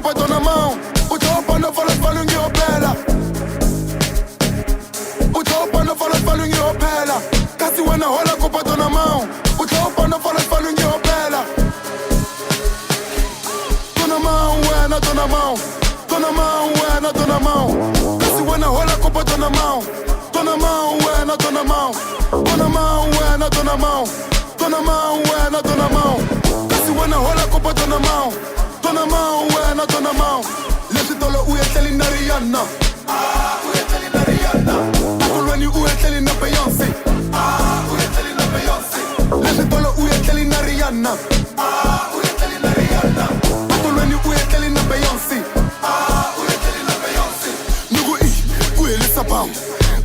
culpa tô na mão. O teu pai não fala ninguém opera. O teu pai não fala ninguém opera. Casi wana rola culpa tô na mão. O teu pai não fala ninguém opera. Tô na mão, ué, tô na mão. Tô na mão, ué, tô na mão. Casi wana rola culpa tô na mão. Tô na mão, ué, tô na mão. Tô na mão, ué, tô na mão. Tô na mão, ué, tô na mão. Casi wana rola culpa tô na mão. Tô na mão, ué, tô na mão. Lesi tolo uye teli na Rihanna. Uye teli na Rihanna. Akulweni uye teli na Beyoncé. Uye teli na Beyoncé. Lesi tolo uye teli na Rihanna. Uye teli na Rihanna. Akulweni uye teli na Beyoncé. Uye teli na Beyoncé. Nugu kuele sabam.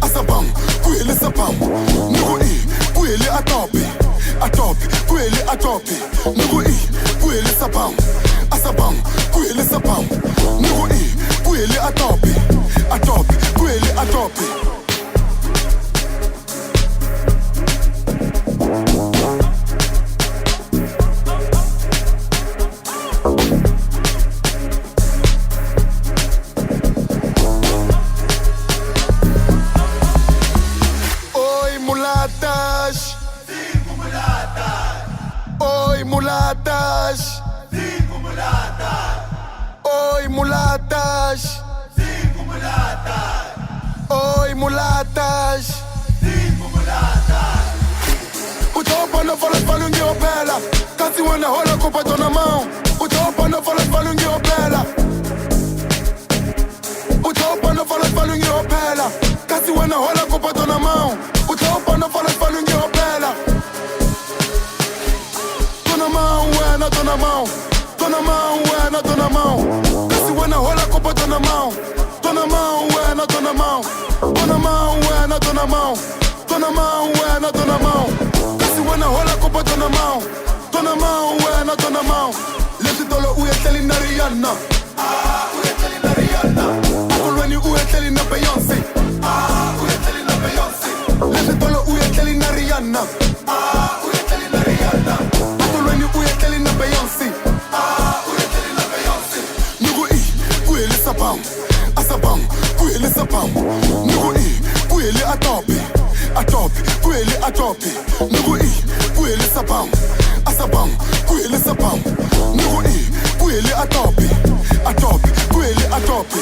Asabam, kuele sabam. Nugu kuele atopi. Atopi, kuele atopi. Nugu kuele sabam. Asabam, kuele sabam. Nugu kuele atopi. Atopi, kuele atopi. Oi mulatas. 5 mulatas. Oi mulatas. 5 mulatas. Oi mulatas. 5 mulatas. Oi mulatas. 5 mulatas. O teu pai não fala ninguém opera. Casi wana rola culpa tô na mão. O teu pai não fala ninguém opera. O teu pai não fala ninguém opera. Casi wana rola culpa tô na mão. O teu pai não fala ninguém opera. Tô na mão, ué, tô na mão. Tô na mão, ué, tô na mão. Casi wana rola culpa tô na mão. Tô na mão, ué, tô na mão. Tô na mão, ué, tô na mão. Tô na mão, ué, tô na mão. Casi wana rola culpa tô na mão. Tô na mão, ué, tô na mão. Lesi tolo uye teli na Rihanna. Uye teli na Rihanna. Akulweni uye teli na Beyoncé. Uye teli na Beyoncé. Lesi tolo uye teli na Rihanna. Uye teli na Rihanna. Akulweni uye teli na Beyoncé. Uye teli na Beyoncé. Nugu kuele sabam. Asabam, kuele sabam. Nugu kuele atopi. Atopi, kuele atopi. Nugu kuele sabam. Asabam, kuele sabam. Nugu kuele atopi. Atopi, kuele atopi.